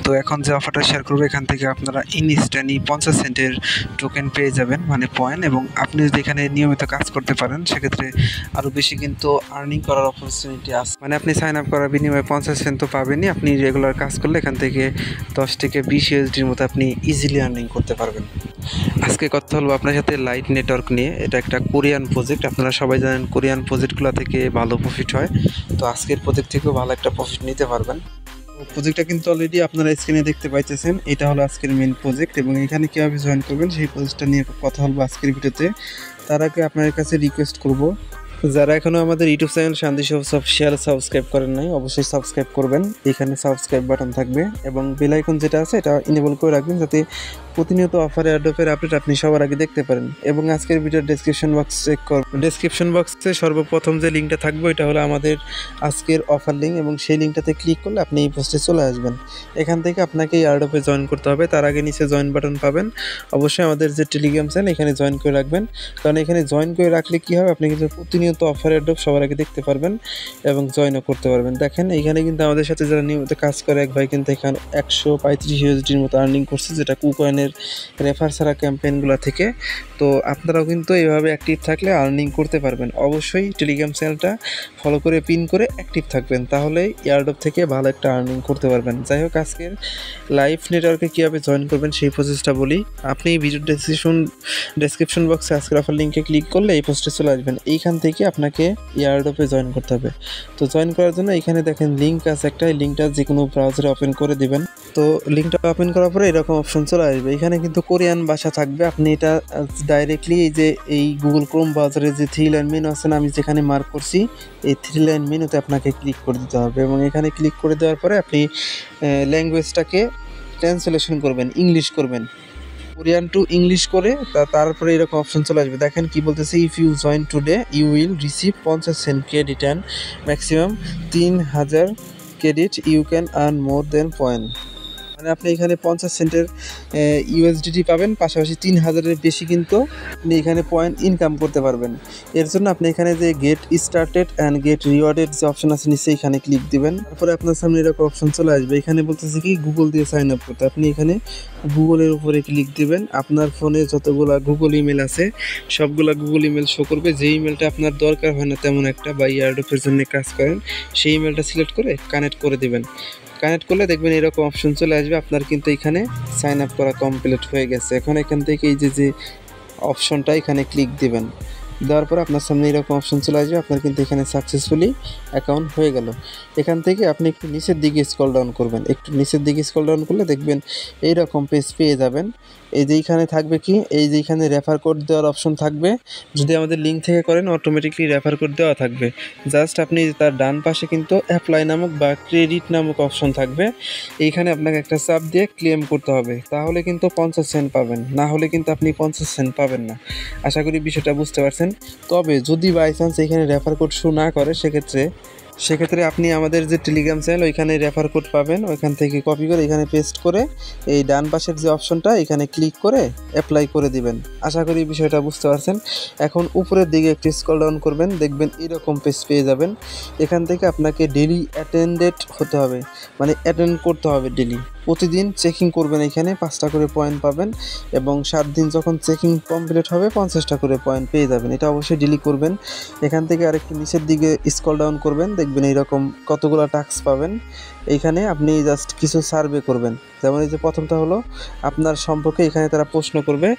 তো এখন যে অফারটা শেয়ার করবো এখান থেকে আপনারা ইনস্ট্যান্টলি 50 সেন্টের টোকেন পেয়ে যাবেন, মানে পয়েন্ট। এবং আপনি যদি এখানে নিয়মিত কাজ করতে পারেন সেক্ষেত্রে আরও বেশি কিন্তু আর্নিং করার অপরচুনিটি আছে। মানে আপনি সাইন আপ করার বিনিময়ে 50 সেন্ট তো পাবেনই, আপনি রেগুলার কাজ করলে এখান থেকে 10 থেকে 20 ইউএসডির মতো আপনি ইজিলি আর্নিং করতে পারবেন। আজকে কথা বলবো আপনার সাথে লাইট নেটওয়ার্ক নিয়ে। এটা একটা কোরিয়ান প্রজেক্ট, আপনারা সবাই জানেন কোরিয়ান প্রজেক্টগুলো থেকে ভালো প্রফিট হয়। তো আজকের প্রজেক্ট থেকেও ভালো একটা প্রফিট নিতে পারবেন। প্রজেক্টটা কিন্তু অলরেডি আপনারা স্ক্রিনে দেখতে পাইতেছেন, এটা হলো আজকের মেন প্রজেক্ট। এবং এখানে কীভাবে জয়েন করবেন সেই প্রজেক্টটা নিয়ে কথা বলবো আজকের ভিডিওতে। তার আগে আপনাদের কাছে রিকোয়েস্ট করব, যারা এখনও আমাদের ইউটিউব চ্যানেল শান্তি শপ অফিশিয়াল সাবস্ক্রাইব করেন নাই, অবশ্যই সাবস্ক্রাইব করবেন। এখানে সাবস্ক্রাইব বাটন থাকবে এবং বেল আইকন যেটা আছে এটা ইনেবল করে রাখবেন, যাতে প্রতিনিয়ত অফার এয়ারড্রপের আপডেট আপনি সবার আগে দেখতে পারেন। এবং আজকের ভিডিওর ডেসক্রিপশন বক্স চেক করবেন। ডেসক্রিপশন বক্সে সর্বপ্রথম যে লিঙ্কটা থাকবে এটা হলো আমাদের আজকের অফার লিঙ্ক, এবং সেই লিঙ্কটাতে ক্লিক করলে আপনি এই পোস্টে চলে আসবেন। এখান থেকে আপনাকে এয়ারড্রপে জয়েন করতে হবে। তার আগে নিচে জয়েন বাটন পাবেন, অবশ্যই আমাদের যে টেলিগ্রাম চ্যানেল এখানে জয়েন করে রাখবেন। কারণ এখানে জয়েন করে রাখলে কী হবে, আপনি কিন্তু প্রতিনিয়ত অফার এয়ারড্রপ সবার আগে দেখতে পারবেন এবং জয়েনও করতে পারবেন। দেখেন এইখানে কিন্তু আমাদের সাথে যারা নিয়মিত কাজ করে, এক ভাই কিন্তু এখানে 135 ইউএসডির মতো আর্নিং করছে, যেটা কুকয়েনের রেফার ছাড়া ক্যাম্পেইনগুলো থেকে। তো আপনারাও কিন্তু এইভাবে অ্যাক্টিভ থাকলে আর্নিং করতে পারবেন। অবশ্যই টেলিগ্রাম চ্যানেলটা ফলো করে পিন করে অ্যাক্টিভ থাকবেন, তাহলে এয়ারড্রপ থেকে ভালো একটা আর্নিং করতে পারবেন। যাই হোক, আজকের লাইভ নেটওয়ার্কে কীভাবে জয়েন করবেন সেই প্রসেসটা বলি। আপনি ভিডিও ডেসক্রিপশন বক্সে আজকের অফার লিঙ্কে ক্লিক করলে এই পোস্টে চলে আসবেন। এইখান থেকে আপনাকে এয়ারড্রপে জয়েন করতে হবে। তো জয়েন করার জন্য এখানে দেখেন লিঙ্ক আছে একটা, এই লিঙ্কটা যে কোনো ব্রাউজারে ওপেন করে দিবেন। তো লিঙ্কটা ওপেন করার পরে এরকম অপশন চলে আসবে। এখানে কিন্তু কোরিয়ান ভাষা থাকবে। আপনি এটা ডাইরেক্টলি এই গুগল ক্রোম ব্রাউজারে যে 3 লাইন মেনু আছে না, আমি যেখানে মার্ক করছি, এই 3 লাইন মেনুতে আপনাকে ক্লিক করে দিতে হবে। এবং এখানে ক্লিক করে দেওয়ার পরে আপনি ল্যাঙ্গুয়েজটাকে ট্রান্সলেশন করবেন, ইংলিশ করবেন, কোরিয়ান টু ইংলিশ করে তারপরে এরকম অপশন চলে আসবে। দেখেন কি বলতেছে, if you join today you will receive 50 cent credit and maximum 3000 credit you can earn more than point. মানে আপনি এখানে 50 সেন্টের ইউএসডিটি পাবেন, পাশাপাশি 3000-এর বেশি কিন্তু আপনি এখানে পয়েন্ট ইনকাম করতে পারবেন। এর জন্য আপনি এখানে যে get started and get rewarded যে অপশন আছে নিচে, এখানে ক্লিক দিবেন। তারপরে আপনার সামনে এরকম অপশন চলে আসবে। এখানে বলতেছে কি গুগল দিয়ে সাইন আপ করতে, আপনি এখানে গুগলের উপরে ক্লিক দিবেন। আপনার ফোনে যতগুলা গুগল ইমেল আছে সবগুলা গুগল ইমেল শো করবে। যে ইমেলটা আপনার দরকার হয় না তেমন একটা, বা এয়ারড্রপের জন্য কাজ করেন, সেই ইমেলটা সিলেক্ট করে কানেক্ট করে দেবেন। কানেক্ট করলে দেখবেন এরকম অপশন চলে আসবে। আপনার কিন্তু এখানে সাইন আপ করা কমপ্লিট হয়ে গেছে। এখন এখান থেকে এই যে অপশনটা এখানে ক্লিক দিবেন। দেওয়ার পর আপনার সামনে এরকম অপশন চলে আসবে। আপনার কিন্তু এখানে সাকসেসফুলি অ্যাকাউন্ট হয়ে গেল। এখান থেকে আপনি একটু নিচের দিকে স্ক্রল ডাউন করবেন। একটু নিচের দিকে স্ক্রল ডাউন করলে দেখবেন এইরকম পেজ পেয়ে যাবেন। এই যে এইখানে থাকবে কি, এই যে এইখানে রেফার কোড দেওয়ার অপশন থাকবে। যদি আমাদের লিঙ্ক থেকে করেন অটোমেটিকলি রেফার কোড দেওয়া থাকবে। জাস্ট আপনি তার ডান পাশে কিন্তু অ্যাপ্লাই নামক বা ক্রেডিট নামক অপশন থাকবে। এইখানে আপনাকে একটা চাপ দিয়ে ক্লেম করতে হবে, তাহলে কিন্তু 50 সেন্ট পাবেন, না হলে কিন্তু আপনি 50 সেন্ট পাবেন না। আশা করি বিষয়টা বুঝতে পারছেন। তবে যদি বাই চান্স এখানে রেফার কোড শো না করে, সেক্ষেত্রে আপনি আমাদের যে টেলিগ্রাম চ্যানেল ওইখানে রেফার কোড পাবেন, ওইখান থেকে কপি করে এখানে পেস্ট করে এই ডান পাশের যে অপশনটা এখানে ক্লিক করে অ্যাপ্লাই করে দিবেন। আশা করি বিষয়টা বুঝতে পারছেন। এখন উপরের দিকে একটু স্ক্রল ডাউন করবেন, দেখবেন এরকম পেজ পেয়ে যাবেন। এখান থেকে আপনাকে ডেলি অ্যাটেন্ডেড হতে হবে, মানে অ্যাটেন্ড করতে হবে ডেলি। প্রতিদিন চেকিং করবেন, এখানে 5টা করে পয়েন্ট পাবেন এবং 7 দিন যখন চেকিং কমপ্লিট হবে 50টা করে পয়েন্ট পেয়ে যাবেন। এটা অবশ্যই ডেলি করবেন। এখান থেকে আরেকটু নিচের দিকে স্ক্রল ডাউন করবেন, দেখবেন এইরকম কতগুলো টাস্ক পাবেন। এইখানে আপনি জাস্ট কিছু সার্ভে করবেন। যেমন এই যে প্রথমটা হলো আপনার সম্পর্কে, এখানে তারা প্রশ্ন করবে,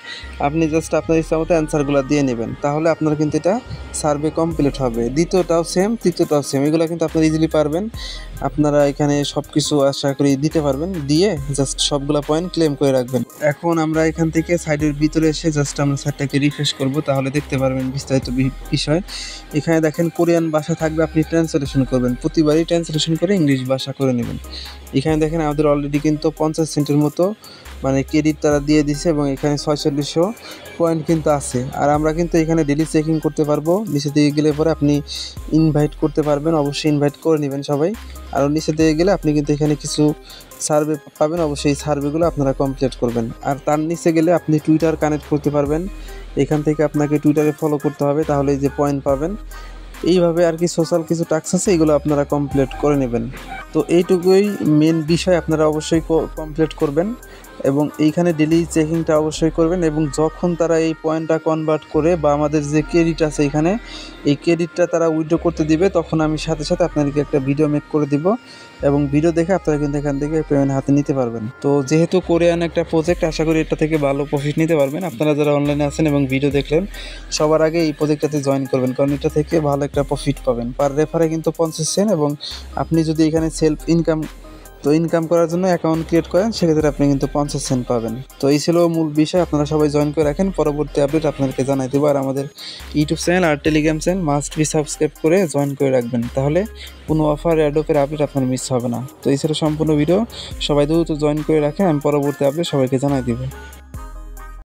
আপনি জাস্ট আপনার ইচ্ছা মতো অ্যান্সারগুলো দিয়ে নেবেন, তাহলে আপনার কিন্তু এটা সার্ভে কমপ্লিট হবে। দ্বিতীয়টাও সেম, তৃতীয়টাও সেম, এগুলো কিন্তু আপনারা ইজিলি পারবেন। আপনারা এখানে সব কিছু আশা করি দিতে পারবেন, দিয়ে জাস্ট সবগুলো পয়েন্ট ক্লেম করে রাখবেন। এখন আমরা এখান থেকে সাইডের ভিতরে এসে জাস্ট আমরা সাইডটাকে রিফ্রেশ করব, তাহলে দেখতে পারবেন বিস্তারিত বিষয়। এখানে দেখেন কোরিয়ান ভাষা থাকবে, আপনি ট্রান্সলেশন করবেন, প্রতিবারই ট্রান্সলেশন করে ইংলিশ ভাষা করে নেবেন। এখানে দেখেন আমাদের অলরেডি কিন্তু 50 সেন্টের মতো মানে ক্রেডিট তারা দিয়ে দিছে এবং এখানে 4600 পয়েন্ট কিন্তু আছে। আর আমরা কিন্তু এখানে ডেলি চেকিং করতে পারবো। নিচে দিকে গেলে পরে আপনি ইনভাইট করতে পারবেন, অবশ্যই ইনভাইট করে নেবেন সবাই। আর নিচে দিকে গেলে আপনি কিন্তু এখানে কিছু সার্ভে পাবেন, অবশ্যই এই সার্ভেগুলো আপনারা কমপ্লিট করবেন। আর তার নিচে গেলে আপনি টুইটার কানেক্ট করতে পারবেন। এখান থেকে আপনাকে টুইটারে ফলো করতে হবে, তাহলে এই যে পয়েন্ট পাবেন। এইভাবে আর কি সোশ্যাল কিছু টাস্ক আছে, এগুলো আপনারা কমপ্লিট করে নেবেন। তো এইটুকুই মেন বিষয়, আপনারা অবশ্যই কমপ্লিট করবেন এবং এইখানে ডেলি চেকিংটা অবশ্যই করবেন। এবং যখন তারা এই পয়েন্টটা কনভার্ট করে বা আমাদের যে ক্রেডিট আছে এখানে, এই ক্রেডিটটা তারা উইথড্র করতে দিবে, তখন আমি সাথে সাথে আপনাদেরকে একটা ভিডিও মেক করে দিব এবং ভিডিও দেখে আপনারা কিন্তু এখান থেকে পেমেন্ট হাতে নিতে পারবেন। তো যেহেতু কোরিয়ান একটা প্রজেক্ট, আশা করি এটা থেকে ভালো প্রফিট নিতে পারবেন। আপনারা যারা অনলাইনে আছেন এবং ভিডিও দেখলেন, সবার আগে এই প্রজেক্টটাতে জয়েন করবেন, কারণ এটা থেকে ভালো একটা প্রফিট পাবেন। পার রেফারে কিন্তু 50 সেন্ট, এবং আপনি যদি এখানে সেলফ ইনকাম করার জন্য অ্যাকাউন্ট ক্রিয়েট করেন, সেক্ষেত্রে আপনি কিন্তু 50 সেন্ট পাবেন। তো এই ছিল মূল বিষয়, আপনারা সবাই জয়েন করে রাখেন, পরবর্তী আপডেট আপনাদেরকে জানাই দেবো। আর আমাদের ইউটিউব চ্যানেল আর Telegram channel must be subscribe করে জয়েন করে রাখবেন, তাহলে কোনো অফার অ্যাডোপের আপডেট আপনার মিস হবে না। তো এই ছিল সম্পূর্ণ ভিডিও, সবাই দ্রুত জয়েন করে রাখেন, আমি পরবর্তী আপডেট সবাইকে জানাই দেবো।